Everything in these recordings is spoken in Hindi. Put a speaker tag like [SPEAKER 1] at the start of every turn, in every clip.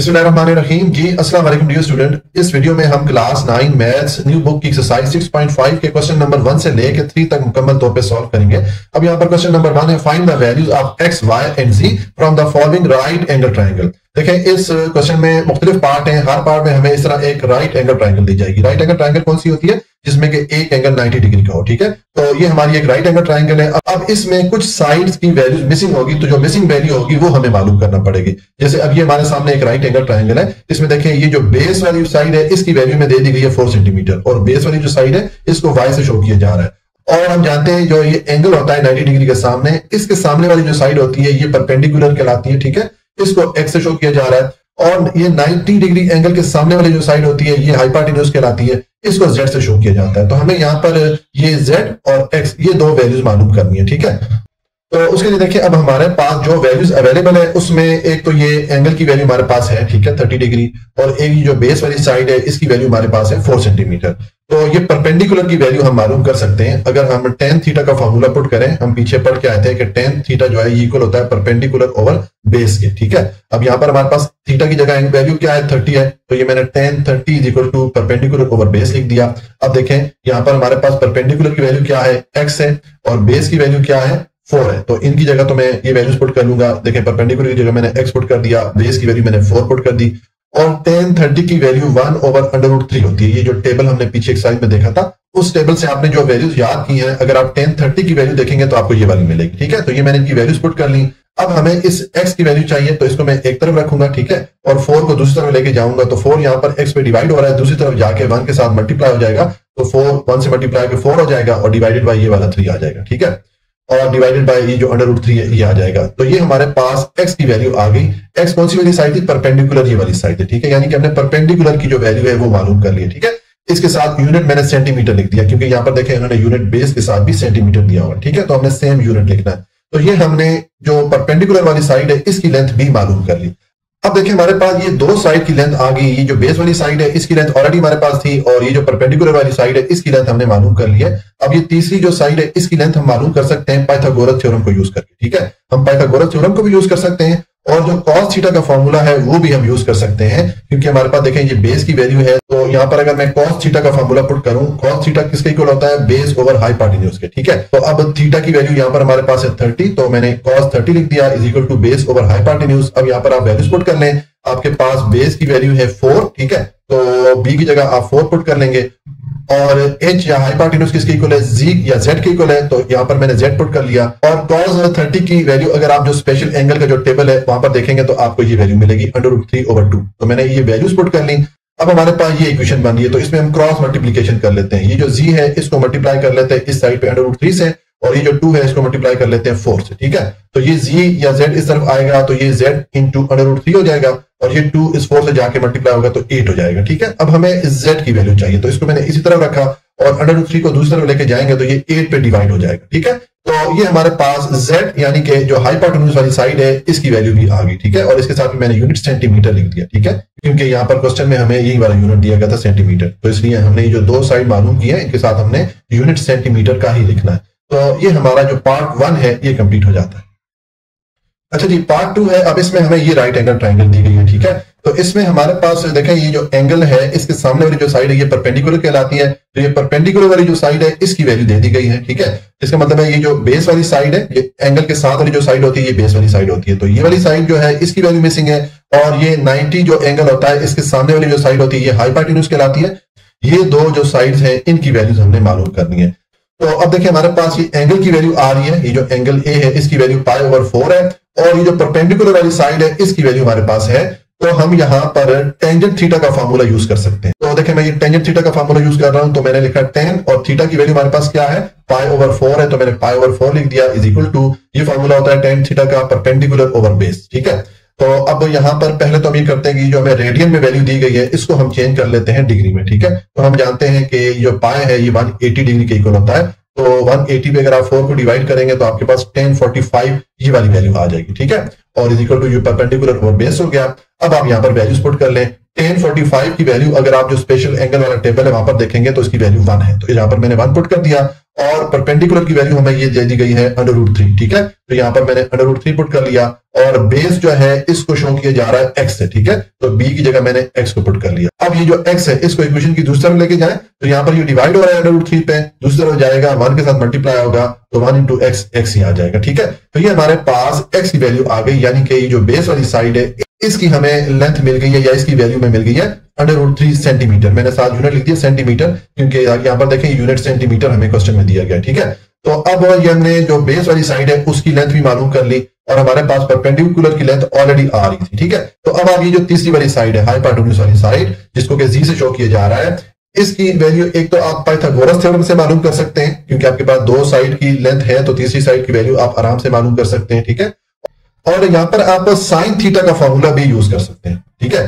[SPEAKER 1] बिस्मिल्लाहिर्रहमानिर्रहीम जी। अस्सलाम वालेकुम डियर स्टूडेंट। इस वीडियो में हम क्लास 9 मैथ्स न्यू बुक की एक्सरसाइज 6.5 के क्वेश्चन नंबर 1 से लेकर 3 तक मुकम्मल तौर पे सॉल्व करेंगे। अब यहाँ पर क्वेश्चन नंबर 1 है, find the values of X Y and Z from the following right angle triangle. देखें, इस क्वेश्चन में मुख्तलिफ पार्ट हैं। हर पार्ट में हमें इस तरह एक राइट एंगल ट्राइंगल दी जाएगी। राइट एंगल ट्राइंगल कौन सी होती है? जिसमें कि एक एंगल 90 डिग्री का हो। ठीक है, तो ये हमारी एक राइट एंगल ट्राइंगल है। अब इसमें कुछ साइड्स की वैल्यूज मिसिंग होगी, तो जो मिसिंग वैल्यू होगी वो हमें मालूम करना पड़ेगी। जैसे अब ये हमारे सामने एक राइट एंगल ट्राइंगल है। इसमें देखें, ये जो बेस वाली साइड है इसकी वैल्यू में दे दी गई है 4 सेंटीमीटर, और बेस वाली जो साइड है इसको वाई से शो किया जा रहा है। और हम जानते हैं जो ये एंगल होता है 90 डिग्री के सामने, इसके सामने वाली जो साइड होती है ये परपेंडिकुलर कहलाती है। ठीक है, इसको एक्स से शो किया जा रहा है। और ये 90 डिग्री एंगल के सामने वाली जो साइड होती है ये हाइपोटेन्यूज कहलाती है, इसको जेड से शो किया जाता है। तो हमें यहाँ पर ये जेड और एक्स ये दो वैल्यूज मालूम करनी है। ठीक है, तो उसके लिए देखिए, अब हमारे पास जो वैल्यूज अवेलेबल है उसमें एक तो ये एंगल की वैल्यू हमारे पास है, ठीक है, 30 डिग्री, और एक जो बेस वाली साइड है इसकी वैल्यू हमारे पास है 4 सेंटीमीटर। तो ये परपेंडिकुलर की वैल्यू हम मालूम कर सकते हैं अगर हम tan थीटा का फॉर्मूला पुट करें। हम पीछे पढ़ के आए थे कि tan थीटा जो है इक्वल होता है परपेंडिकुलर ओवर बेस के। ठीक है, अब यहाँ पर हमारे पास थीटा की जगह वैल्यू क्या है? 30 है, तो ये मैंने tan 30 is equal to perpendicular over base लिख दिया। अब देखें, यहाँ पर हमारे पास परपेंडिकुलर की वैल्यू क्या है? x है, और बेस की वैल्यू क्या है? 4 है। तो इनकी जगह तो मैं ये वैल्यूज पुट कर लूंगा। देखें, परपेंडिकुलर की जगह मैंने x पुट कर दिया, बेस की वैल्यू मैंने 4 पुट कर दी, और tan 30 की वैल्यू 1/√3 होती है। ये जो टेबल हमने पीछे एक साइड में देखा था, उस टेबल से आपने जो वैल्यूज याद की हैं, अगर आप tan 30 की वैल्यू देखेंगे तो आपको ये वाली मिलेगी। ठीक है, तो ये मैंने इनकी वैल्यूज पुट कर ली। अब हमें इस x की वैल्यू चाहिए, तो इसको मैं एक तरफ रखूंगा, ठीक है, और 4 को दूसरी तरफ लेके जाऊंगा। तो 4 यहाँ पर x पे डिवाइड हो रहा है, दूसरी तरफ जाके 1 के साथ मल्टीप्लाई हो जाएगा, तो 4 1 से मल्टीप्लाई के 4 हो जाएगा, और डिवाइडेड बाई ये वाला 3 आ जाएगा। ठीक है, और डिवाइडेड बाय ये जो √3 है ये आ जाएगा। तो ये हमारे पास x की वैल्यू आ गई। x कौन सी वाली साइड थी? परपेंडिकुलर ये वाली साइड है। ठीक है, यानी कि हमने परपेंडिकुलर की जो वैल्यू है वो मालूम कर ली है। ठीक है, इसके साथ यूनिट मैंने सेंटीमीटर लिख दिया, क्योंकि यहाँ पर देखें इन्होंने यूनिट बेस के साथ भी सेंटीमीटर दिया हुआ है। ठीक है, तो हमने सेम यूनिट लिखना है। तो ये हमने जो परपेंडिकुलर वाली साइड है इसकी लेंथ भी मालूम कर ली। अब देखिए, हमारे पास ये दो साइड की लेंथ आ गई। ये जो बेस वाली साइड है इसकी लेंथ ऑलरेडी हमारे पास थी, और ये जो परपेंडिकुलर वाली साइड है इसकी लेंथ हमने मालूम कर ली है। अब ये तीसरी जो साइड है इसकी लेंथ हम मालूम कर सकते हैं पाइथागोरस थ्योरम को यूज करके। ठीक है, हम पाइथागोरस थ्योरम को भी यूज कर सकते हैं, और जो cos थीटा का फॉर्मूला है वो भी हम यूज कर सकते हैं, क्योंकि हमारे पास देखें ये बेस की वैल्यू है। तो यहाँ पर अगर मैं cos थीटा का फॉर्मूला पुट करूं, cos थीटा किसके इक्वल होता है? बेस ओवर हाइपोटेन्यूज के। ठीक है, तो अब थीटा की वैल्यू यहाँ पर हमारे पास है 30, तो मैंने cos 30 लिख दिया is equal to base over hypotenuse. अब यहाँ पर आप वैल्यूज पुट कर लें। आपके पास बेस की वैल्यू है 4, ठीक है, तो b की जगह आप 4 पुट कर लेंगे, और h या हाइपोटेन्यूज किसके इक्वल है? z या z के इक्वल है, तो यहाँ पर मैंने z पुट कर लिया। और cos 30 की वैल्यू अगर आप जो स्पेशल एंगल का जो टेबल है वहां पर देखेंगे तो आपको ये वैल्यू मिलेगी √3/2। तो मैंने ये वैल्यूज पुट कर ली। अब हमारे पास ये इक्वेशन बन रही है, तो इसमें हम क्रॉस मल्टीप्लीकेशन कर लेते हैं। ये जो z है इसको मल्टीप्लाई कर लेते हैं इस साइड पे √3 से, और ये जो 2 है इसको मल्टीप्लाई कर लेते हैं 4 से। ठीक है, तो ये z या z इस तरफ आएगा, तो ये z इंटू √3 हो जाएगा, और ये 2 इस 4 से जाके मल्टीप्लाई होगा तो 8 हो जाएगा। ठीक है, अब हमें z की वैल्यू चाहिए, तो इसको मैंने इसी तरफ रखा, और √3 को दूसरी तरफ लेके जाएंगे तो ये 8 पे डिवाइड हो जाएगा। ठीक है, तो ये हमारे पास z यानी कि जो हाइपोटेन्यूज वाली साइड है इसकी वैल्यू भी आ गई। ठीक है, और इसके साथ में मैंने यूनिट सेंटीमीटर लिख दिया। ठीक है, क्योंकि यहाँ पर क्वेश्चन में हमें यही वाला यूनिट दिया गया था सेंटीमीटर, तो इसलिए हमने ये जो दो साइड मालूम की है इनके साथ हमने यूनिट सेंटीमीटर का ही लिखना है। तो ये हमारा जो पार्ट 1 है ये कंप्लीट हो जाता है। अच्छा जी, पार्ट 2 है। अब इसमें हमें ये राइट एंगल ट्राइंगल दी गई है। ठीक है, तो इसमें हमारे पास देखें ये जो एंगल है इसके सामने वाली जो साइड है ये परपेंडिकुलर कहलाती है। तो ये परपेंडिकुलर वाली जो साइड है इसकी वैल्यू दे दी गई है। ठीक है, इसका मतलब है ये जो बेस वाली साइड है, ये एंगल के साथ वाली जो साइड होती है ये बेस वाली साइड होती है। तो ये वाली साइड जो है इसकी वैल्यू मिसिंग है, और ये 90 जो एंगल होता है इसके सामने वाली जो साइड होती है ये हाइपोटेन्यूज कहलाती है। ये दो जो साइड्स हैं इनकी वैल्यूज हमने मालूम करनी है। तो अब देखिए, हमारे पास ये एंगल की वैल्यू आ रही है। ये जो एंगल ए है इसकी वैल्यू π/4 है, और ये जो परपेंडिकुलर वाली साइड है इसकी वैल्यू हमारे पास है। तो हम यहाँ पर टेंजेंट थीटा का फॉर्मूला यूज कर सकते हैं। तो देखिए, मैं ये टेंजेंट थीटा का फॉर्मूला यूज कर रहा हूं, तो मैंने लिखा tan, और थीटा की वैल्यू हमारे पास क्या है? π/4 है, तो मैंने π/4 लिख दिया इज इक्वल टू, ये फॉर्मूला होता है tan थीटा का परपेंडिकुलर ओवर बेस। ठीक है, तो अब यहाँ पर पहले तो हम ये करते हैं कि जो हमें रेडियन में वैल्यू दी गई है इसको हम चेंज कर लेते हैं डिग्री में। ठीक है, तो हम जानते हैं कि जो पाई है ये 180 डिग्री के इक्वल होता है, तो 180 पे अगर आप 4 को डिवाइड करेंगे तो आपके पास tan 45 ये वाली वैल्यू आ जाएगी। ठीक है, और इज इक्वल टू ये परपेंडिकुलर ओवर बेस हो गया। अब आप यहाँ पर वैल्यूज पुट कर लें। tan 45 की वैल्यू अगर आप जो स्पेशल एंगल वाला टेबल है वहां पर देखेंगे तो इसकी वैल्यू 1 है, तो यहाँ पर मैंने 1 पुट कर दिया, और परपेंडिकुलर की वैल्यू हमें ये दे दी गई है √3, ठीक है। तो यहाँ पर मैंने √3 पुट कर लिया और बेस जो है इसको शो किया जा रहा है x से, ठीक है। तो b की जगह मैंने x को पुट कर लिया। अब ये जो x है इसको इक्वेशन की दूसरी तरफ लेके जाए तो यहाँ पर ये डिवाइड हो रहा है √3 पे, दूसरी तरफ जाएगा 1 के साथ मल्टीप्लाई होगा तो 1 into x x ही आ जाएगा, ठीक है। तो ये हमारे पास x की वैल्यू आ गई, यानी कि ये जो बेस वाली साइड है इसकी हमें लेंथ मिल गई है या इसकी वैल्यू में मिल गई है √3 सेंटीमीटर। मैंने साथ यूनिट लिख दिया सेंटीमीटर क्योंकि यहाँ पर देखें यूनिट सेंटीमीटर हमें क्वेश्चन में दिया गया, ठीक है। तो अब ये हमने जो बेस वाली साइड है उसकी लेंथ भी मालूम कर ली और हमारे पास परपेंडिकुलर की लेंथ ऑलरेडी आ रही थी, ठीक है। तो अब आप ये जो तीसरी वाली साइड है हाइपोटेन्यूज वाली साइड जिसको कि जी से शो किया जा रहा है, इसकी वैल्यू एक तो आप पाइथागोरस थ्योरम से मालूम कर सकते हैं क्योंकि आपके पास दो साइड की लेंथ है तो तीसरी साइड की वैल्यू आप आराम से मालूम कर सकते हैं, ठीक है। और यहाँ पर आप साइन थीटा का फॉर्मूला भी यूज कर सकते हैं, ठीक है,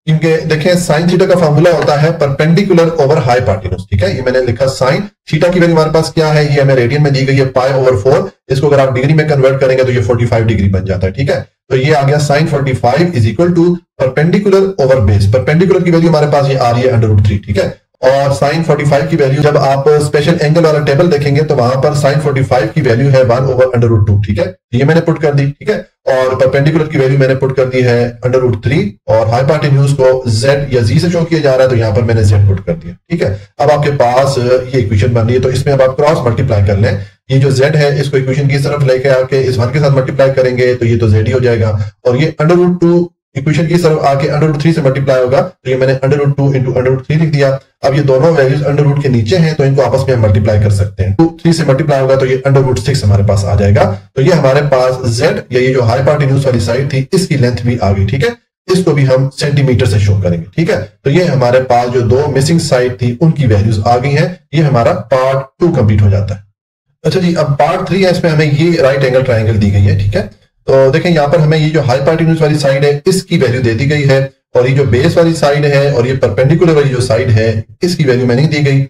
[SPEAKER 1] क्योंकि देखें साइन थीटा का फॉर्मूला होता है परपेंडिकुलर ओवर हाइपोटेन्यूज, ठीक है। ये मैंने लिखा साइन थीटा की वैल्यू हमारे पास क्या है, ये हमें रेडियन में दी गई है π/4। इसको अगर आप डिग्री में कन्वर्ट करेंगे तो ये 45 डिग्री बन जाता है, ठीक है। तो ये आ गया sine 45 is equal to perpendicular over base. Perpendicular की वैल्यू हमारे पास ये आ रही है √3, ठीक है। और साइन 45 की वैल्यू जब आप स्पेशल एंगल वाला टेबल देखेंगे तो वहां पर साइन 45 की वैल्यू है 1/√2, ठीक है। ये मैंने पुट कर दी, ठीक है। और परपेंडिकुलर की वैल्यू मैंने पुट कर दी है √3 और हाइपोटेन्यूज को z या z से शो किया जा रहा है तो यहां पर मैंने z पुट कर दिया, ठीक है। अब आपके पास ये इक्वेशन बन रही है तो इसमें अब आप क्रॉस मल्टीप्लाई कर लें। ये जो z है इसको इक्वेशन की तरफ लेके आके इस 1 के साथ मल्टीप्लाई करेंगे तो ये तो z ही हो जाएगा और ये √2 इक्वेशन की तरफ आके √3 से मल्टीप्लाई होगा तो ये मैंने √2 into √3 लिख दिया। अब ये दोनों वैल्यूज √रूट के नीचे हैं तो इनको आपस में हम मल्टीप्लाई कर सकते हैं। 3 से मल्टीप्लाई होगा तो ये √6 हमारे पास आ जाएगा। तो ये हमारे पास z या ये जो हाइपोटेन्यूज वाली साइड थी इसकी लेंथ भी आ गई, ठीक है। इसको भी हम सेंटीमीटर से शो करेंगे, ठीक है। तो ये हमारे पास जो दो मिसिंग साइड थी उनकी वैल्यूज आ गई हैं। ये हमारा पार्ट 2 कंप्लीट हो जाता है। अच्छा जी, अब पार्ट 3 है, इसमें हमें ये राइट एंगल ट्राइंगल दी गई है, ठीक है। तो देखें यहाँ पर हमें ये जो हाइपोटेन्यूज वाली साइड है इसकी वैल्यू दे दी गई है और ये जो बेस वाली साइड है और ये परपेंडिकुलर वाली जो साइड है इसकी वैल्यू में नहीं दी गई,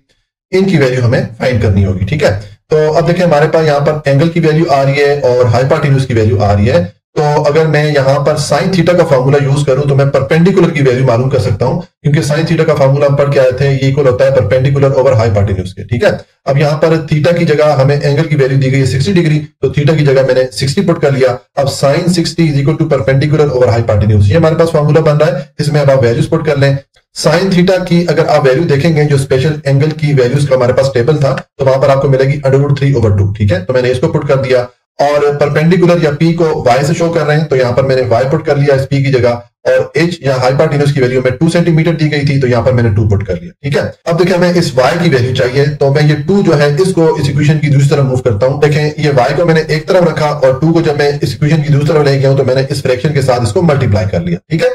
[SPEAKER 1] इनकी वैल्यू हमें फाइंड करनी होगी, ठीक है। तो अब देखें हमारे पास यहाँ पर एंगल की वैल्यू आ रही है और हाइपोटेन्यूज की वैल्यू आ रही है। तो अगर मैं यहाँ पर साइन थीटा का फॉर्मूला यूज करूं तो मैं परपेंडिकुलर की वैल्यू मालूम कर सकता हूं क्योंकि साइन थीटा का फॉर्मूला हम पढ़ के आए थे, ये इक्वल होता है परपेंडिकुलर ओवर हाइपोटेन्यूज के, ठीक है। अब यहाँ पर थीटा की जगह हमें एंगल की वैल्यू दी गई है 60 डिग्री, तो थीटा की जगह मैंने 60 पुट कर लिया। अब sine 60 is equal to perpendicular over hypotenuse, ये हमारे पास फॉर्मूला बन रहा है। इसमें अब आप वैल्यूज पुट कर लें। साइन थीटा की अगर आप वैल्यू देखेंगे जो स्पेशल एंगल की वैल्यूज का हमारे पास टेबल था तो वहां पर आपको मिलेगी √3/2, ठीक है। तो मैंने इसको पुट कर दिया और परपेंडिकुलर या p को y से शो कर रहे हैं तो यहाँ पर मैंने y पुट कर लिया इस p की जगह और h या हाइपोटेन्यूज की वैल्यू में 2 सेंटीमीटर दी गई थी तो यहाँ पर मैंने 2 पुट कर लिया, ठीक है। अब देखिए हमें इस y की वैल्यू चाहिए तो मैं ये 2 जो है इसको इस इक्वेशन की दूसरी तरफ मूव करता हूँ। देखें ये y को मैंने एक तरफ रखा और 2 को जब मैं इस इक्वेशन की दूसरी तरफ ले गया हूं तो मैंने इस फ्रैक्शन के साथ इसको मल्टीप्लाई कर लिया, ठीक है।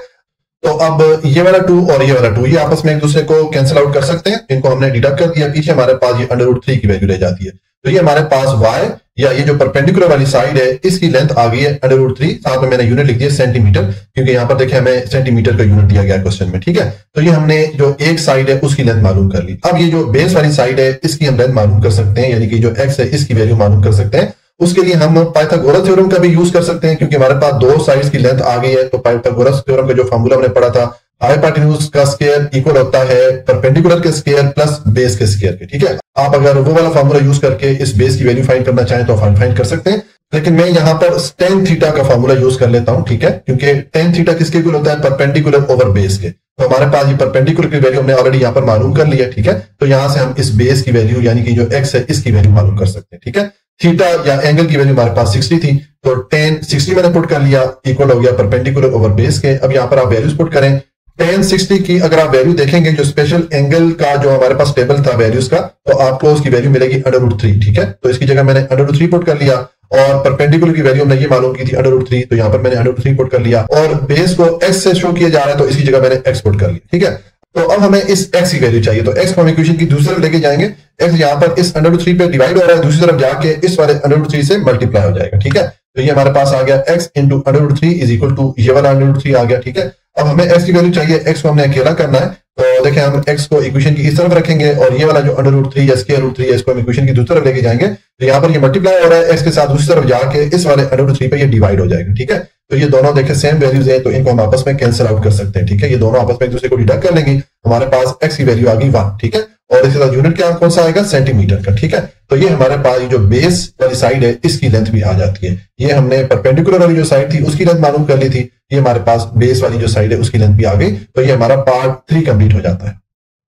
[SPEAKER 1] तो अब ये वाला 2 और ये वाला 2 ये आपस में एक दूसरे को कैंसिल आउट कर सकते हैं, इनको हमने डिडक्ट कर दिया। पीछे हमारे पास ये √3 की वैल्यू रह जाती है। तो ये हमारे पास y या ये जो परपेंडिकुलर वाली साइड है इसकी लेंथ आ गई है √3, साथ में मैंने यूनिट लिख दिया सेंटीमीटर क्योंकि यहाँ पर देखें हमें सेंटीमीटर का यूनिट दिया गया क्वेश्चन में, ठीक है। तो ये हमने जो एक साइड है उसकी लेंथ मालूम कर ली। अब ये जो बेस वाली साइड है इसकी हम लेंथ मालूम कर सकते हैं, यानी कि जो x है इसकी वैल्यू मालूम कर सकते हैं। उसके लिए हम पाइथागोरस थ्योरम का भी यूज कर सकते हैं क्योंकि हमारे पास दो साइड्स की लेंथ आ गई है। तो पाइथागोरस थ्योरम का जो फॉर्मूला हमने पढ़ा था, हाइपोटेन्यूज का स्क्वायर इक्वल होता है परपेंडिकुलर के स्क्वायर प्लस बेस के स्क्वायर के, ठीक है। आप अगर वो वाला फॉर्मूला यूज करके इस बेस की वैल्यू फाइंड करना चाहें तो फाइंड कर सकते हैं, लेकिन मैं यहाँ पर tan थीटा का फॉर्मूला यूज कर लेता हूं, ठीक है, क्योंकि tan थीटा किसके इक्वल होता है परपेंडिकुलर ओवर बेस के। तो हमारे पास ये परपेंडिकुलर की वैल्यू हमने ऑलरेडी यहाँ पर मालूम कर लिया, ठीक है। तो यहाँ से हम इस बेस की वैल्यू यानी कि जो x है इसकी वैल्यू मालूम कर सकते हैं, ठीक है। थीटा या एंगल की वैल्यू हमारे पास 60 थी तो tan 60 मैंने पुट कर लिया इक्वल हो गया परपेंडिकुलर ओवर बेस के। अब यहाँ पर आप वैल्यूज पुट करें। tan 60 की अगर आप वैल्यू देखेंगे जो स्पेशल एंगल का जो हमारे पास टेबल था वैल्यूज का, तो आपको उसकी वैल्यू मिलेगी √3, ठीक है। तो इसकी जगह मैंने √3 पुट कर लिया और परपेंडिकुलर की वैल्यू हमने ये मालूम की थी √3, तो यहाँ पर मैंने √3 पुट कर लिया और बेस को x से शो किया जा रहा है तो इसकी जगह मैंने x पुट कर लिया, ठीक है। तो अब हमें इस x की वैल्यू चाहिए तो x को हम इक्वेशन की दूसरी तरफ लेके जाएंगे। x यहाँ पर इस √3 पे डिवाइड हो रहा है, दूसरी तरफ जाके इस वाले √3 से मल्टीप्लाई हो जाएगा, ठीक है। तो ये हमारे पास आ गया x into √3 is equal to ये वाला √3 आ गया, ठीक है। अब हमें x की वैल्यू चाहिए, x को हमने अकेला करना है तो देखें हम x को इक्वेशन की इस तरफ रखेंगे और ये वाला जो √3 या स्क्वायर √3 है इसको हम इक्वेशन की दूसरी तरफ लेके जाएंगे। तो यहाँ पर ये मल्टीप्लाई हो रहा है x के साथ, दूसरी तरफ जाके इस वाले √3 पे ये डिवाइड हो जाएगा, ठीक है। तो ये दोनों देखें सेम वैल्यूज है तो इनको हम आपस में कैंसिल आउट कर सकते हैं, ठीक है। ये दोनों आपस में एक दूसरे को डिडक्ट कर लेंगे, हमारे पास x की वैल्यू आ गई 1, ठीक है। और इसके साथ यूनिट क्या कौन सा आएगा, सेंटीमीटर का। ठीक है, तो ये हमारे पास जो बेस वाली साइड है इसकी लेंथ भी आ जाती है। ये हमने परपेंडिकुलर वाली जो साइड थी उसकी लेंथ मालूम कर ली थी, ये हमारे पास बेस वाली जो साइड है उसकी लेंथ भी आ गई। तो ये हमारा पार्ट 3 कंप्लीट हो जाता है।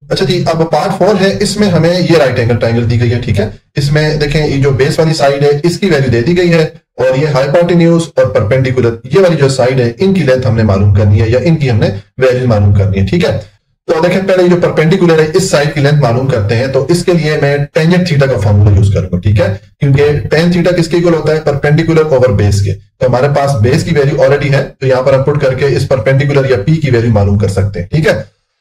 [SPEAKER 1] अच्छा जी, अब पार्ट 4 है, इसमें हमें ये राइट एंगल ट्रायंगल दी गई है। ठीक है, इसमें देखें ये जो बेस वाली साइड है इसकी वैल्यू दे दी गई है और ये हाइपोटेन्यूज और परपेंडिकुलर ये वाली जो साइड है इनकी लेंथ हमने मालूम करनी है या इनकी हमने वैल्यू मालूम करनी है। ठीक है, तो देखें पहले जो परपेंडिकुलर है इस साइड की लेंथ मालूम करते हैं। तो इसके लिए मैं टेंजेंट थीटा का फॉर्मूला यूज करूंगा। ठीक है, क्योंकि टेन थीटा किसके इक्वल होता है, परपेंडिकुलर ओवर बेस के। तो हमारे पास बेस की वैल्यू ऑलरेडी है, तो यहां पर हम पुट करके इस परपेंडिकुलर या पी की वैल्यू मालूम कर सकते हैं। ठीक है,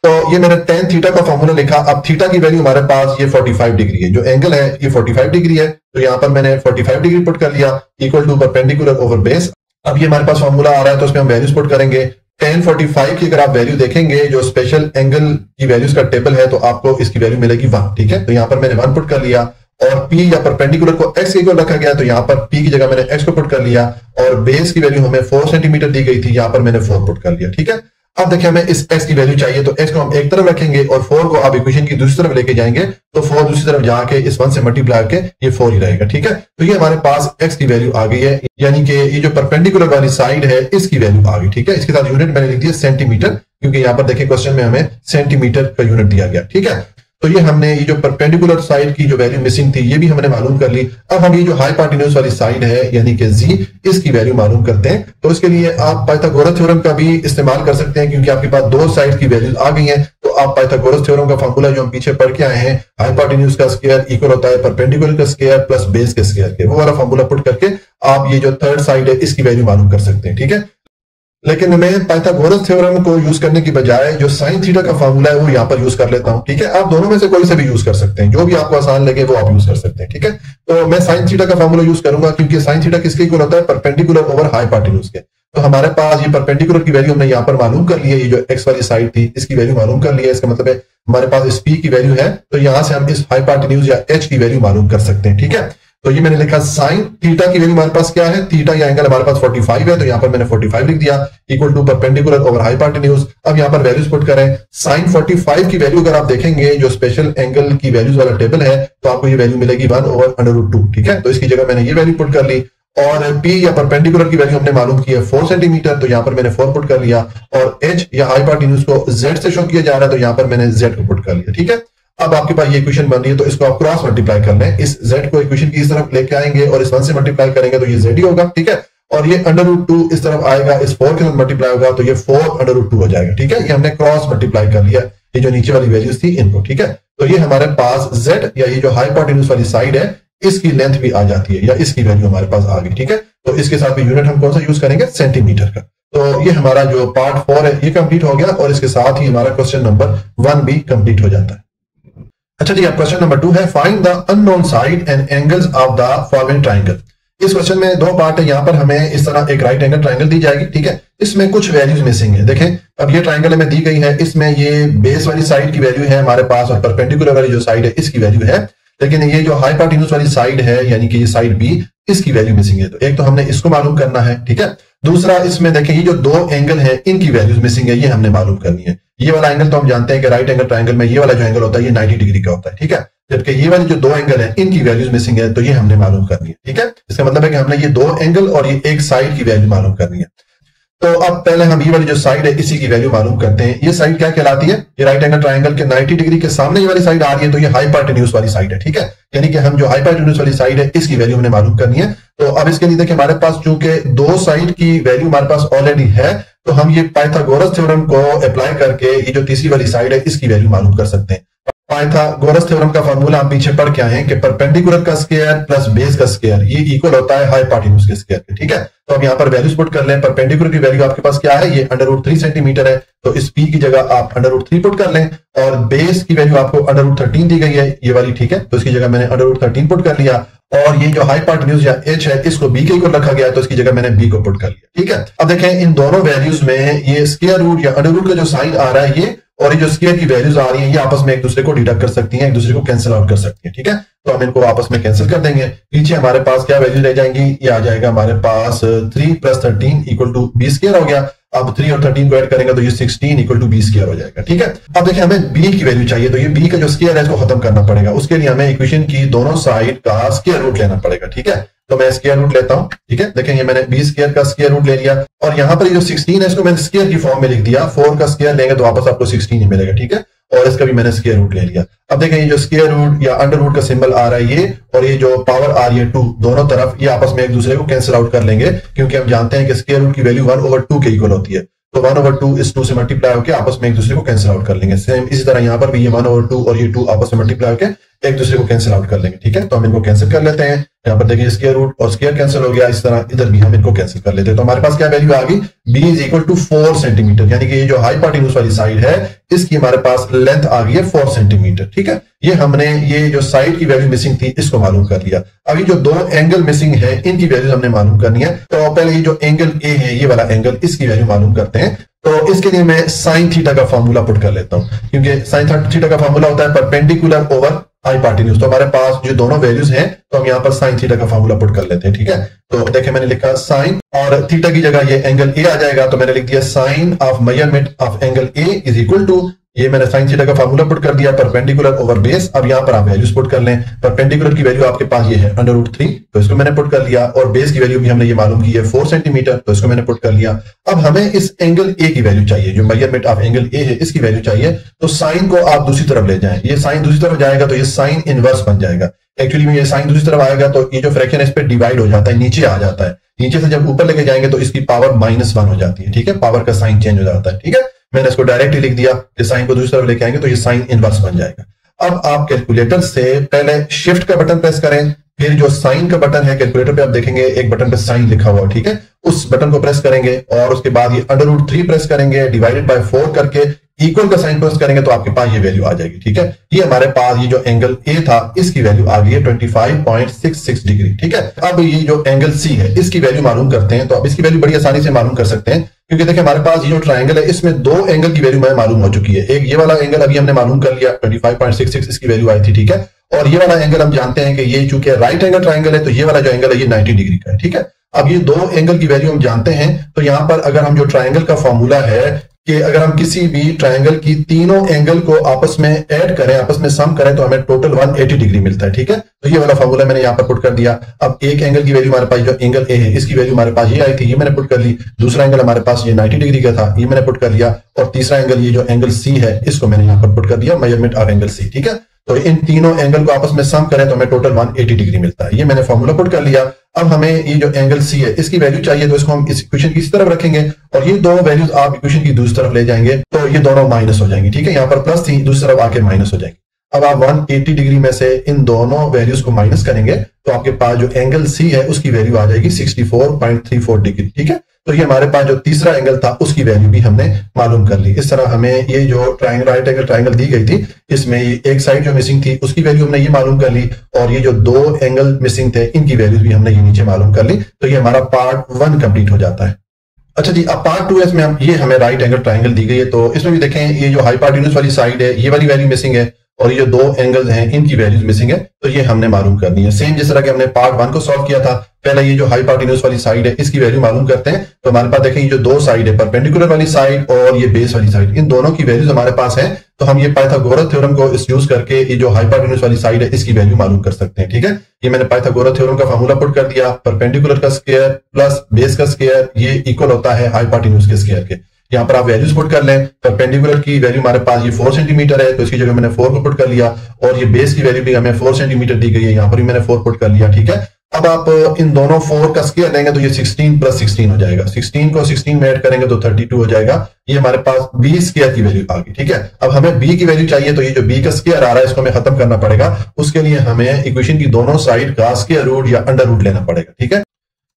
[SPEAKER 1] तो ये मैंने टेन थीटा का फॉर्मूला लिखा। अब थीटा की वैल्यू हमारे पास ये 45 डिग्री है, जो एंगल है ये 45 डिग्री है। तो यहां पर मैंने 45 डिग्री पुट कर लिया equal to perpendicular over base. अब ये हमारे पास फॉर्मूला आ रहा है तो उसमें हम वैल्यूज पुट करेंगे। tan 45 की अगर आप वैल्यू देखेंगे जो स्पेशल एंगल की वैल्यूज का टेबल है तो आपको इसकी वैल्यू मिलेगी 1। ठीक है, तो यहां पर मैंने 1 पुट कर लिया और p या परपेंडिकुलर को x इक्वल रखा गया तो यहां पर p की जगह मैंने x को पुट कर लिया और बेस की वैल्यू हमें 4 सेंटीमीटर दी गई थी, यहां पर मैंने 4 पुट कर लिया। ठीक है, अब देखिए हमें इस x की वैल्यू चाहिए तो x को हम एक तरफ रखेंगे और 4 को आप इक्वेशन की दूसरी तरफ लेके जाएंगे तो 4 दूसरी तरफ जाके इस 1 से मल्टीप्लाई के ये 4 ही रहेगा। ठीक है, तो ये हमारे पास x की वैल्यू आ गई है, यानी कि ये जो परपेंडिकुलर वाली साइड है इसकी वैल्यू आ गई। ठीक है, इसके साथ यूनिट मैंने लिख दिया सेंटीमीटर, क्योंकि यहां पर देखिए क्वेश्चन में हमें सेंटीमीटर का यूनिट दिया गया। ठीक है, तो ये हमने ये जो परपेंडिकुलर साइड की जो वैल्यू मिसिंग थी ये भी हमने मालूम कर ली। अब हम ये जो हाइपोटेन्यूज वाली साइड है यानी कि z इसकी वैल्यू मालूम करते हैं। तो इसके लिए आप पाइथागोरस थ्योरम का भी इस्तेमाल कर सकते हैं, क्योंकि आपके पास दो साइड की वैल्यूज आ गई हैं। तो आप पाइथागोरस थ्योरम का फॉर्मूला जो हम पीछे पढ़ के आए हैं, हाइपोटेन्यूज का स्क्वायर इक्वल होता है परपेंडिकुलर का स्क्वायर प्लस बेस के स्क्वायर के, वो वाला फॉर्मूला पुट करके आप ये जो थर्ड साइड है इसकी वैल्यू मालूम कर सकते हैं। ठीक है, लेकिन मैं पाइथागोरस थ्योरम को यूज करने की बजाय जो साइन थीटा का फॉर्मूला है वो यहां पर यूज कर लेता हूं। ठीक है, आप दोनों में से कोई से भी यूज कर सकते हैं, जो भी आपको आसान लगे वो आप यूज कर सकते हैं। ठीक है, तो मैं साइन थीटा का फॉर्मूला यूज करूंगा, क्योंकि साइन थीटा किसके इक्वल होता है, परपेंडिकुलर ओवर हाइपोटेन्यूज के। तो हमारे पास ये परपेंडिकुलर की वैल्यू हमने यहाँ पर मालूम कर ली है, ये जो एक्स वाली साइड थी इसकी वैल्यू मालूम कर ली है। इसका मतलब है हमारे पास इस पी की वैल्यू है, तो यहां से हम इस हाइपोटेन्यूज या एच की वैल्यू मालूम कर सकते हैं। ठीक है, तो ये मैंने लिखा साइन थीटा की वैल्यू हमारे पास क्या है, थीटा या एंगल हमारे पास 45 है, तो यहां पर मैंने 45 लिख दिया equal to perpendicular over hypotenuse. अब यहां पर वैल्यूज पुट करें। साइन 45 की वैल्यू अगर आप देखेंगे जो स्पेशल एंगल की वैल्यूज वाला टेबल है तो आपको ये वैल्यू मिलेगी 1/√2। ठीक है, तो इसकी जगह मैंने ये वैल्यू पुट कर ली और p या परपेंडिकुलर की वैल्यू हमने मालूम की है 4 सेंटीमीटर, तो यहां पर मैंने 4 पुट कर लिया और h या हाइपोटेन्यूज को z से शो किया जा रहा है तो यहां पर मैंने z को पुट कर लिया। ठीक है, अब आपके पास ये इक्वेशन बन रही है तो इसको आप क्रॉस मल्टीप्लाई कर लें, इस z को इक्वेशन की इस तरफ लेके आएंगे और इस 1 से मल्टीप्लाई करेंगे तो ये z ही होगा। ठीक है, और ये √2 इस तरफ आएगा, इस 4 के साथ मल्टीप्लाई होगा तो ये 4/√2 हो जाएगा। ठीक है, ये हमने क्रॉस मल्टीप्लाई कर लिया ये जो नीचे वाली वैल्यूज थी इनको। ठीक है, तो ये हमारे पास z या ये जो हाइपोटेन्यूज वाली साइड है इसकी लेंथ भी आ जाती है या इसकी वैल्यू हमारे पास आ गई। ठीक है, तो इसके साथ भी यूनिट हम कौन सा यूज करेंगे, सेंटीमीटर का। तो ये हमारा जो पार्ट 4 है ये कंप्लीट हो गया और इसके साथ ही हमारा क्वेश्चन नंबर 1 भी कंप्लीट हो जाता है। अच्छा जी, अब क्वेश्चन नंबर 2 है find the unknown side and angles of the following triangle. इस क्वेश्चन में दो पार्ट है, यहाँ पर हमें इस तरह एक राइट एंगल ट्राइंगल दी जाएगी। ठीक है, इसमें कुछ वैल्यूज मिसिंग है। देखें अब ये ट्राइंगल में दी गई है, इसमें ये बेस वाली साइड की वैल्यू है हमारे पास और परपेंडिकुलर वाली जो साइड है इसकी वैल्यू है, लेकिन ये जो हाइपोटेन्यूज वाली साइड है यानी कि ये साइड बी इसकी वैल्यू मिसिंग है। तो एक तो हमने इसको मालूम करना है। ठीक है, दूसरा इसमें देखें ये जो दो एंगल है इनकी वैल्यूज मिसिंग है, ये हमने मालूम करनी है। ये वाला एंगल तो हम जानते हैं कि राइट एंगल ट्राइंगल में ये वाला जो एंगल होता है ये 90 डिग्री का होता है। ठीक है, जबकि ये वाले जो दो एंगल है इनकी वैल्यूज मिसिंग है, तो ये हमने मालूम करनी है। ठीक है, इसका मतलब है कि हमने ये दो एंगल और ये एक साइड की वैल्यू मालूम करनी है। तो अब पहले हम ये वाली जो साइड है इसी की वैल्यू मालूम करते हैं। ये साइड क्या कहलाती है, ये राइट एंगल ट्राइंगल के 90 डिग्री के सामने ये वाली साइड आ रही है तो ये हाइपोटेन्यूज वाली साइड है। ठीक है, यानी कि हम जो हाइपोटेन्यूज वाली साइड है इसकी वैल्यू हमने मालूम करनी है। तो अब इसके लिए देखिए हमारे पास चूंकि दो साइड की वैल्यू हमारे पास ऑलरेडी है तो हम ये पाइथागोरस थ्योरम को अप्लाई करके ये जो तीसरी वाली साइड है इसकी वैल्यू मालूम कर सकते हैं। पाइथागोरस थ्योरम का फॉर्मूला हम पीछे पढ़ के आए हैं कि परपेंडिकुलर का स्क्वायर प्लस बेस का स्क्वायर ये इक्वल होता है हाइपोटेन्यूज के स्क्वायर के। ठीक है, तो अब यहाँ पर वैल्यूज पुट कर लें। परपेंडिकुलर की वैल्यू आपके पास क्या है, ये √3 सेंटीमीटर है, तो इस p की जगह आप √3 पुट कर लें और बेस की वैल्यू आपको √13 दी गई है ये वाली। ठीक है, तो इसकी जगह मैंने √13 पुट कर लिया और ये जो हाइपोटेन्यूज या h है इसको b के इक्वल रखा गया है तो इसकी जगह मैंने b को पुट कर लिया। ठीक है, अब देखें इन दोनों वैल्यूज में ये स्क्वायर रूट या अंडर रूट का जो साइन आ रहा है ये और ये जो स्क्वायर की वैल्यूज आ रही है ये आपस में एक दूसरे को डिडक्ट कर सकती हैं, एक दूसरे को कैंसिल आउट कर सकती है। ठीक है, तो हम इनको आपस में कैंसिल कर देंगे। पीछे हमारे पास क्या वैल्यू रह जाएंगी, ये आ जाएगा हमारे पास 3 + 13 = b² हो गया। अब 3 और 13 को ऐड करेंगे तो ये 16 इक्वल टू बी स्क्वायर हो जाएगा। ठीक है, अब देखिए हमें बी की वैल्यू चाहिए, तो ये बी का जो स्क्वायर है इसको खत्म करना पड़ेगा। उसके लिए हमें इक्वेशन की दोनों साइड का स्क्वायर रूट लेना पड़ेगा। ठीक है, तो मैं स्क्वायर रूट लेता हूं। ठीक है, देखें ये मैंने बी स्क्वायर का स्क्वायर रूट ले लिया और यहाँ पर ये जो 16 है इसको मैंने स्क्वायर की फॉर्म में लिख दिया। 4 का स्क्वायर लेंगे तो वापस आपको 16 ही मिलेगा। ठीक है, और इसका भी मैंने स्क्वायर रूट ले लिया। अब देखें ये जो स्क्वायर रूट या अंडर रूट का सिंबल आ रहा है ये, और ये जो पावर आ रही है 2, दोनों तरफ ये आपस में एक दूसरे को कैंसिल आउट कर लेंगे, क्योंकि हम जानते हैं कि स्क्वायर रूट की वैल्यू 1/2 के इक्वल होती है। तो 1/2 इस 2 से मल्टीप्लाई होकर आपस में एक दूसरे को कैंसिल आउट कर लेंगे। सेम इसी तरह यहाँ पर भी ये 1/2 और ये 2 आपस में मल्टीप्लाई होकर एक दूसरे को कैंसिल आउट कर लेंगे। ठीक है, तो हम इनको कैंसिल कर लेते हैं। यहाँ पर देखिए स्क्वायर रूट और स्क्वायर कैंसिल हो गया, इस तरह इधर भी हम इनको कैंसिल कर लेते हैं। तो हमारे पास क्या वैल्यू आ गई, b is equal to 4 centimetre, यानी कि ये जो हाइपोटेन्यूज वाली साइड है इसकी हमारे पास लेंथ आ गई है 4 सेंटीमीटर। ठीक है, ये हमने ये जो साइड की वैल्यू मिसिंग थी इसको मालूम कर लिया। अभी जो 2 एंगल मिसिंग है इनकी वैल्यू हमने मालूम करनी है। तो पहले ये जो एंगल ए है ये वाला एंगल, इसकी वैल्यू मालूम करते हैं। तो इसके लिए मैं साइन थीटा का फॉर्मूला पुट कर लेता हूं, क्योंकि साइन थीटा का फॉर्मूला होता है परपेंडिकुलर ओवर हाइपोटेन्यूज। तो हमारे पास जो दोनों वैल्यूज हैं तो हम यहाँ पर साइन थीटा का फॉर्मूला पुट कर लेते हैं। ठीक है, तो देखिए मैंने लिखा साइन और थीटा की जगह ये एंगल ए आ जाएगा, तो मैंने लिख दिया sine of measurement of angle A is equal to, ये मैंने साइन थीटा का फॉर्मूला पुट कर दिया, परपेंडिकुलर ओवर बेस। अब यहाँ पर आप वैल्यूज पुट कर लें। परपेंडिकुलर की वैल्यू आपके पास ये है √3, तो इसको मैंने पुट कर लिया, और बेस की वैल्यू भी हमने ये मालूम की है 4 सेंटीमीटर, तो इसको मैंने पुट कर लिया। अब हमें इस एंगल ए की वैल्यू चाहिए, जो मेजरमेंट ऑफ एंगल ए है इसकी वैल्यू चाहिए। तो साइन को आप दूसरी तरफ ले जाएं, ये साइन दूसरी तरफ जाएगा तो ये साइन इनवर्स बन जाएगा। एक्चुअली में ये साइन दूसरी तरफ आएगा तो ये जो फ्रैक्शन है इस पे डिवाइड हो जाता है, नीचे आ जाता है। नीचे से जब ऊपर लेके जाएंगे तो इसकी पावर -1 हो जाती है। ठीक है, पावर का साइन चेंज हो जाता है। ठीक है, मैंने इसको डायरेक्टली लिख दिया कि साइन को दूसरी तरफ लेके आएंगे तो ये साइन इनवर्स बन जाएगा। अब आप कैलकुलेटर से पहले शिफ्ट का बटन प्रेस करें, फिर जो साइन का बटन है कैलकुलेटर पे आप देखेंगे एक बटन पे साइन लिखा हुआ, ठीक है, उस बटन को प्रेस करेंगे और उसके बाद ये √3 प्रेस करेंगे, डिवाइडेड बाय 4 करके इक्वल का साइन प्रेस करेंगे तो आपके पास ये वैल्यू आ जाएगी। ठीक है, ये हमारे पास ये जो एंगल ए था इसकी वैल्यू आ गई है 25.66 डिग्री। ठीक है, अब ये जो एंगल सी है इसकी वैल्यू मालूम करते हैं। तो अब इसकी वैल्यू बड़ी आसानी से मालूम कर सकते हैं, क्योंकि देखिए हमारे पास ये जो ट्रायंगल है इसमें 2 एंगल की वैल्यू मालूम हो चुकी है। एक ये वाला एंगल अभी हमने मालूम कर लिया 25.66 इसकी वैल्यू आई थी। ठीक है, और ये वाला एंगल हम जानते हैं कि ये चूंकि राइट एंगल ट्रायंगल है तो ये वाला जो एंगल है ये 90 डिग्री का है। ठीक है, अब ये 2 एंगल की वैल्यू हम जानते हैं, तो यहां पर अगर हम जो ट्रायंगल का फॉर्मूला है कि अगर हम किसी भी ट्रायंगल की तीनों एंगल को आपस में ऐड करें, आपस में सम करें तो हमें टोटल 180 डिग्री मिलता है। ठीक है, तो ये वाला फॉर्मूला मैंने यहाँ पर पुट कर दिया। अब एक एंगल की वैल्यू हमारे पास जो एंगल ए है इसकी वैल्यू हमारे पास ये आई थी, ये मैंने पुट कर ली। दूसरा एंगल हमारे पास ये 90 डिग्री का था, ये मैंने पुट कर लिया। और तीसरा एंगल ये जो एंगल सी है इसको मैंने यहाँ पर पुट कर दिया, मेजरमेंट ऑफ एंगल सी। ठीक है, तो इन तीनों एंगल को आपस में सम करें तो हमें टोटल 180 डिग्री मिलता है। ये मैंने फॉर्मूला पुट कर लिया। अब हमें ये जो एंगल सी है इसकी वैल्यू चाहिए, तो इसको हम इस इक्वेशन की इस तरफ रखेंगे और ये 2 वैल्यूज आप इक्वेशन की दूसरी तरफ ले जाएंगे तो ये दोनों माइनस हो जाएंगी। ठीक है, यहाँ पर प्लस थी, दूसरी तरफ आके माइनस हो जाएंगी। अब आप 180 डिग्री में से इन दोनों वैल्यूज को माइनस करेंगे तो आपके पास जो एंगल सी है उसकी वैल्यू आ जाएगी 64.34 डिग्री। ठीक है, तो ये हमारे पास जो तीसरा एंगल था उसकी वैल्यू भी हमने मालूम कर ली। इस तरह हमें ये जो ट्रायंगल राइट एंगल ट्रायंगल दी गई थी इसमें एक साइड जो मिसिंग थी उसकी वैल्यू हमने ये मालूम कर ली, और ये जो 2 एंगल मिसिंग थे इनकी वैल्यूज भी हमने ये नीचे मालूम कर ली। तो ये हमारा पार्ट 1 कंप्लीट हो जाता है। अच्छा जी, अब पार्ट 2 इसमें ये हमें राइट एंगल ट्रायंगल दी गई है, तो इसमें भी देखें ये जो हाइपोटेन्यूज वाली साइड है ये वाली वैल्यू मिसिंग है और ये 2 एंगल्स हैं इनकी वैल्यूज मिसिंग है, तो ये हमने मालूम करनी है। सेम जिस तरह के हमने पार्ट 1 को सॉल्व किया था, पहले ये जो हाइपोटेन्यूज वाली साइड है इसकी वैल्यू मालूम करते हैं। तो हमारे पास देखें ये जो 2 साइड है, परपेंडिकुलर वाली साइड और ये बेस वाली साइड, इन दोनों की वैल्यूज हमारे पास है। तो हम ये पाइथागोरस थ्योरम को यूज करके ये जो हाइपोटेन्यूज वाली साइड है इसकी वैल्यू मालूम कर सकते हैं। ठीक है, ये मैंने पाइथागोरस थ्योरम का फॉर्मूला पुट कर दिया, परपेंडिकुलर का स्क्वायर प्लस बेस का स्क्वायर ये इक्वल होता है हाइपोटेन्यूज के स्क्वायर के। यहाँ पर आप वैल्यूज पुट कर लें। परपेंडिकुलर की वैल्यू हमारे पास ये 4 सेंटीमीटर है, तो इसकी जगह मैंने 4 को पुट कर लिया, और ये बेस की वैल्यू भी हमें 4 सेंटीमीटर दी गई है, यहाँ पर भी मैंने 4 पुट कर लिया। ठीक है, अब आप इन दोनों 4 का स्क्वायर लेंगे तो ये 16 + 16 हो जाएगा। 16 को 16 में ऐड करेंगे तो 32 हो जाएगा। ये हमारे पास बी स्क्वायर की वैल्यू आ गई। ठीक है, अब हमें बी की वैल्यू चाहिए, तो ये जो बी का स्क्वायर आ रहा है इसको हमें खत्म करना पड़ेगा। उसके लिए हमें इक्वेशन की दोनों साइड का स्क्वायर रूट या अंडर रूट लेना पड़ेगा। ठीक है,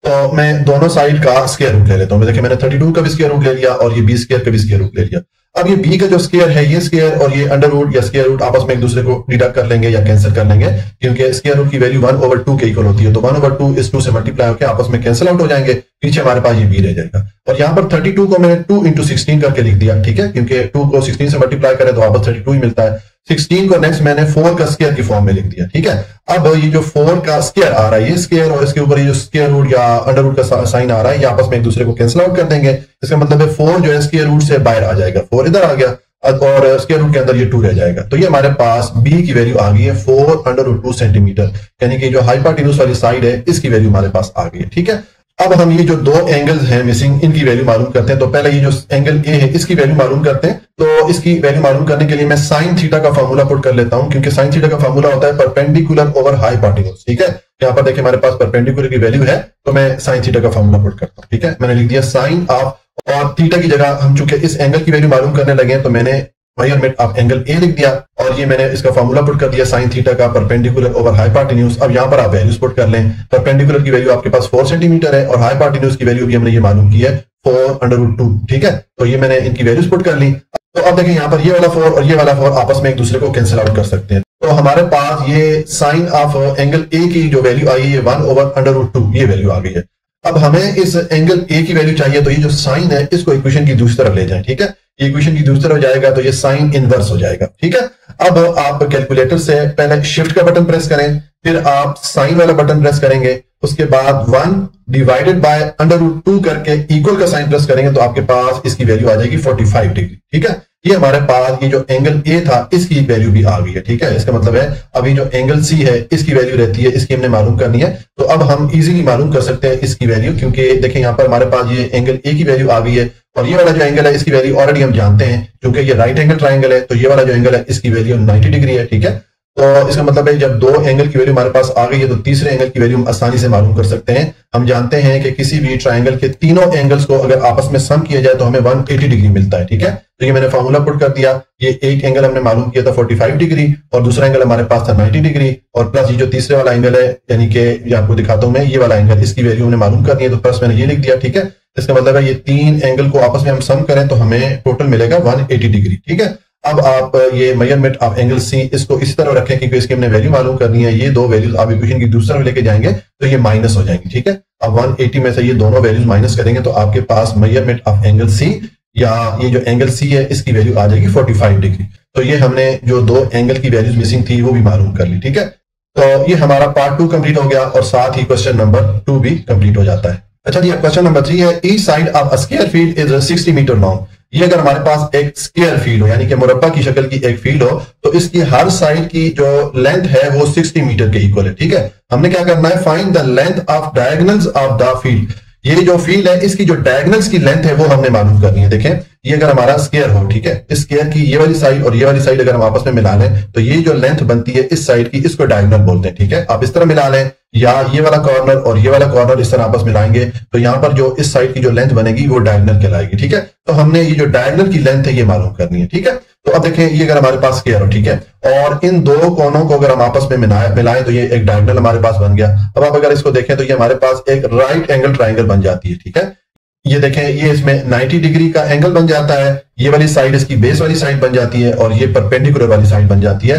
[SPEAKER 1] तो मैं दोनों साइड का स्क्वायर रूट ले लेता हूं। देखिए मैंने 32 का भी स्क्वायर रूट ले लिया और ये बी स्क्वायर का भी स्क्वायर रूट ले लिया। अब ये बी का जो स्क्वायर है ये स्क्वायर और ये अंडर रूट या स्क्वायर रूट आपस में एक दूसरे को डिडक्ट कर लेंगे या कैंसिल कर लेंगे, क्योंकि स्क्वायर रूट की वैल्यू 1/2 के इक्वल होती है। तो 1/2 इस 2 से मल्टीप्लाई होकर आपस में कैंसिल आउट हो जाएंगे, पीछे हमारे पास ये बी रह जाएगा। और यहाँ पर 32 को मैंने 2 × 16 करके लिख दिया। ठीक है, क्योंकि 2 को 16 से मल्टीप्लाई करें तो वापस 32 ही मिलता है। 16 को नेक्स्ट मैंने 4 का स्क्वायर की फॉर्म में लिख दिया, ठीक है। अब ये जो 4 का स्क्वायर आ रहा है, ये स्क्वायर और इसके ऊपर ये जो स्क्वायर रूट या अंडर रूट का साइन आ रहा है, ये आपस में एक दूसरे को कैंसिल आउट कर देंगे। इसका मतलब है 4 जो है स्क्वायर रूट से बाहर आ जाएगा, 4 इधर आ गया और स्क्वायर रूट के अंदर ये 2 रह जाएगा। तो ये हमारे पास b की वैल्यू आ गई है 4√2 सेंटीमीटर, यानी कि जो हाइपोटेन्यूज वाली साइड है इसकी वैल्यू हमारे पास आ गई है, ठीक है। अब हम ये जो दो एंगल्स हैं मिसिंग, इनकी वैल्यू मालूम करते हैं। तो पहले ये जो एंगल ए है इसकी वैल्यू मालूम करते हैं। तो इसकी वैल्यू मालूम करने के लिए मैं साइन थीटा का फार्मूला पुट कर लेता हूं, क्योंकि साइन थीटा का फार्मूला होता है परपेंडिकुलर ओवर हाइपोटेन्यूज, ठीक है। यहाँ पर देखिए हमारे पास परपेंडिकुलर की वैल्यू है, तो मैं साइन थीटा का फार्मूला पुट करता हूँ, ठीक है। मैंने लिख दिया साइन ऑफ, और थीटा की जगह हम चूंकि इस एंगल की वैल्यू मालूम करने लगे हैं तो मैंने मेजरमेंट ऑफ एंगल ए लिख दिया, और ये मैंने इसका फार्मूला पुट कर दिया साइन थीटा का परपेंडिकुलर ओवर हाइपोटेन्यूज। अब यहाँ पर आप वैल्यूज पुट कर लें। परपेंडिकुलर की वैल्यू आपके पास 4 सेंटीमीटर है और हाइपोटेन्यूज की वैल्यू भी हमने ये मालूम की है 4√2, ठीक है। तो ये मैंने इनकी वैल्यूज पुट कर ली। तो अब देखें यहाँ पर ये वाला 4 और ये वाला 4 आपस में एक दूसरे को कैंसिल आउट कर सकते हैं। तो हमारे पास ये साइन ऑफ एंगल ए की जो वैल्यू आई है 1/√2 ये वैल्यू आ गई है। अब हमें इस एंगल ए की वैल्यू चाहिए, तो ये जो साइन है इसको इक्वेशन की दूसरी तरफ ले जाएं, ठीक है। ये इक्वेशन की दूसरी तरफ जाएगा तो ये साइन इनवर्स हो जाएगा, ठीक है। अब आप कैलकुलेटर से पहले शिफ्ट का बटन प्रेस करें, फिर आप साइन वाला बटन प्रेस करेंगे, उसके बाद 1 डिवाइडेड बाय √2 करके इक्वल का साइन प्रेस करेंगे तो आपके पास इसकी वैल्यू आ जाएगी 45 डिग्री, ठीक है। ये हमारे पास ये जो एंगल ए था इसकी वैल्यू भी आ गई है, ठीक है। इसका मतलब है अभी जो एंगल सी है इसकी वैल्यू रहती है, इसकी हमने मालूम करनी है। तो अब हम इजीली मालूम कर सकते हैं इसकी वैल्यू, क्योंकि देखें यहाँ पर हमारे पास ये एंगल ए की वैल्यू आ गई है और ये वाला जो एंगल है इसकी वैल्यू ऑलरेडी हम जानते हैं, क्योंकि ये राइट एंगल ट्राइंगल है। तो ये वाला जो एंगल है इसकी वैल्यू 90 डिग्री है, ठीक है। तो इसका मतलब है जब दो एंगल की वैल्यू हमारे पास आ गई है तो तीसरे एंगल की वैल्यू हम आसानी से मालूम कर सकते हैं। हम जानते हैं कि किसी भी ट्राइंगल के तीनों एंगल्स को अगर आपस में सम किया जाए तो हमें 180 डिग्री मिलता है, ठीक है। तो ये मैंने फार्मूला पुट कर दिया। ये एक एंगल हमने मालूम किया था 45 डिग्री और दूसरा एंगल हमारे पास था 90 डिग्री, और प्लस ये जो तीसरे वाला एंगल है, यानी कि ये आपको दिखाता हूं मैं, ये वाला एंगल, इसकी वैल्यू हमने मालूम करनी है, तो प्लस मैंने ये लिख दिया, ठीक है। इसका मतलब है ये तीन एंगल को आपस में हम सम करें तो हमें टोटल मिलेगा 180 डिग्री, ठीक है। अब आप ये मेजरमेंट ऑफ एंगल सी इसको इस तरह रखें क्योंकि इसकी हमने वैल्यू मालूम करनी है। ये दो वैल्यूज आप इक्वेशन की दूसरी तरफ लेके जाएंगे तो ये माइनस हो जाएंगी, ठीक है। अब 180 में से ये दोनों वैल्यूज माइनस करेंगे तो आपके पास मेजरमेंट ऑफ एंगल सी, या ये जो एंगल सी है इसकी वैल्यू आ जाएगी 45 डिग्री। तो ये हमने जो दो एंगल की वैल्यूज मिसिंग थी वो भी मालूम कर ली, ठीक है। तो ये हमारा पार्ट 2 कंप्लीट हो गया और साथ ही क्वेश्चन नंबर 2 भी कंप्लीट हो जाता है। अच्छा जी, क्वेश्चन नंबर 3 है, each side of a square field is 60 metre long. ये अगर हमारे पास एक स्क्वायर फील्ड हो, यानी कि मुरब्बा की शक्ल की एक फील्ड हो, तो इसकी हर साइड की जो लेंथ है वो 60 मीटर के इक्वल है, ठीक है। हमने क्या करना है, find the length of diagonals of the field. ये जो फील्ड है इसकी जो डायगोनल्स की लेंथ है वो हमने मालूम करनी है। देखें ये अगर हमारा स्क्वायर हो, ठीक है, इस स्क्वायर की ये वाली साइड और ये वाली साइड अगर हम आपस में मिला लें तो ये जो लेंथ बनती है इस साइड की, इसको डायगोनल बोलते हैं, ठीक है। आप इस तरह मिला लें, या ये वाला कॉर्नर और ये वाला कॉर्नर इस तरह आपस में मिलाएंगे तो यहाँ पर जो इस साइड की जो लेंथ बनेगी वो डायगोनल कहलाएगी, ठीक है। तो हमने ये जो डायगोनल की लेंथ है ये मालूम करनी है, ठीक है। तो अब देखें ये अगर हमारे पास स्क्वायर हो, ठीक है, और इन दो कोनों को अगर हम आपस में मिलाएं तो ये एक डायगोनल हमारे पास बन गया। अब आप अगर इसको देखें तो ये हमारे पास एक राइट एंगल ट्राइंगल बन जाती है, ठीक है। ये देखें ये इसमें 90 डिग्री का एंगल बन जाता है, ये वाली साइड इसकी बेस वाली साइड बन जाती है और ये परपेंडिकुलर वाली साइड बन जाती है।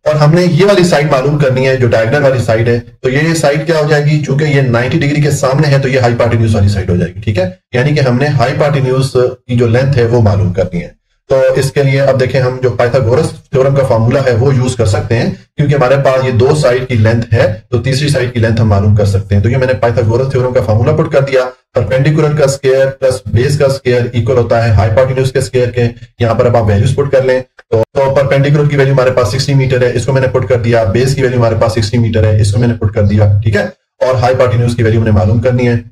[SPEAKER 1] और हमने ये वाली साइड मालूम करनी है जो डायगोनल वाली साइड है। तो ये साइड क्या हो जाएगी, चूंकि ये 90 डिग्री के सामने है तो ये हाइपोटेन्यूज वाली साइड हो जाएगी, ठीक है। यानी कि हमने हाइपोटेन्यूज की जो लेंथ है वो मालूम करनी है। तो इसके लिए अब देखें हम जो पाइथागोरस थ्योरम का फार्मूला है वो यूज कर सकते हैं, क्योंकि हमारे पास ये दो साइड की लेंथ है तो तीसरी साइड की लेंथ हम मालूम कर सकते हैं। तो ये मैंने पाइथागोरस थ्योरम का फार्मूला पुट कर दिया, परपेंडिकुलर का स्क्वायर प्लस बेस का स्क्वायर इक्वल होता है हाइपोटेन्यूज के स्क्वायर के। यहाँ पर अब आप वैल्यूज पुट कर लें तो परपेंडिकुलर की वैल्यू हमारे पास 60 मीटर है, इसको मैंने पुट कर दिया। बेस की वैल्यू हमारे पास 60 मीटर है, इसको मैंने पुट कर दिया, ठीक है। और हाइपोटेन्यूज की वैल्यू हमने मालूम करनी है।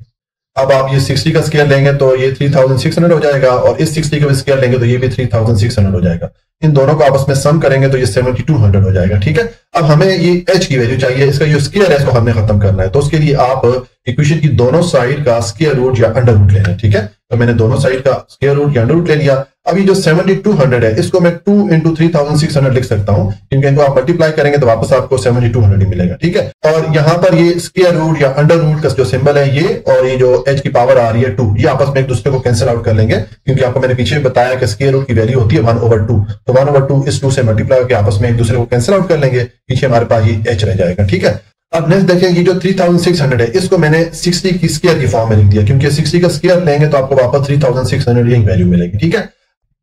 [SPEAKER 1] अब आप ये 60 का स्क्वायर लेंगे तो ये 3600 हो जाएगा, और इस 60 का स्क्वायर लेंगे तो ये भी 3600 हो जाएगा। इन दोनों को आपस में सम करेंगे तो ये 7200 हो जाएगा, ठीक है। अब हमें ये h की वैल्यू चाहिए, इसका जो स्क्वायर है इसको हमने खत्म करना है। तो उसके लिए आप इक्वेशन की दोनों साइड का स्क्वायर रूट या अंडर रूट लेना है, ठीक है। तो मैंने दोनों साइड का स्क्वायर रूट या अंडर रूट ले लिया। अब ये जो 7200 है इसको मैं 2 × 3600 लिख सकता हूं, क्योंकि इनको आप मल्टीप्लाई करेंगे तो वापस आपको 7200 ही मिलेगा, ठीक है। और यहाँ पर ये स्क्वायर रूट या अंडर रूट का जो सिंबल है ये, और ये जो h की पावर आ रही है 2, ये आपस में एक दूसरे को कैंसिल आउट कर लेंगे, क्योंकि आपको मैंने पीछे बताया कि स्क्वायर रूट की वैल्यू होती है 1/2। तो 1/2 इस 2 से मल्टीप्लाई करके आपस में एक दूसरे को कैंसिल आउट कर लेंगे, पीछे हमारे पास ये h रह जाएगा, ठीक है। अब नेक्स्ट देखें ये जो 3600 है इसको मैंने 60 की स्क्वायर की फॉर्म में लिख दिया, क्योंकि 60 का स्क्वायर लेंगे तो आपको वापस 3600 यही वैल्यू मिलेगी, ठीक है।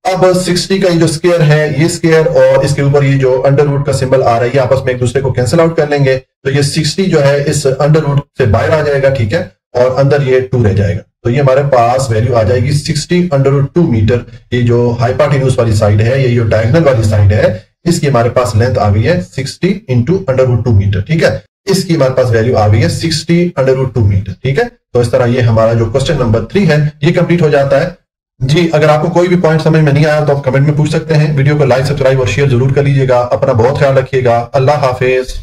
[SPEAKER 1] अब 60 का ये जो स्क्वायर है, ये स्क्वायर और इसके ऊपर ये जो अंडर रूट का सिंबल आ रहा है, ये आपस में एक दूसरे को कैंसिल आउट कर लेंगे, तो ये 60 जो है इस अंडर रूट से बाहर आ जाएगा, ठीक है, और अंदर ये 2 रह जाएगा। तो ये हमारे पास वैल्यू आ जाएगी 60 अंडर रूट 2 मीटर। ये जो हाइपोटेन्यूज वाली साइड है, ये जो डायगोनल वाली साइड है, इसकी हमारे पास लेंथ आ गई है 60 इंटू अंडर रूट 2 मीटर, ठीक है। इसकी हमारे पास वैल्यू आ गई है 60 अंडर रूट 2 मीटर, ठीक है। तो इस तरह ये हमारा जो क्वेश्चन नंबर 3 है ये कंप्लीट हो जाता है जी। अगर आपको कोई भी पॉइंट समझ में नहीं आया तो आप कमेंट में पूछ सकते हैं। वीडियो को लाइक, सब्सक्राइब और शेयर जरूर कर लीजिएगा। अपना बहुत ख्याल रखिएगा। अल्लाह हाफिज।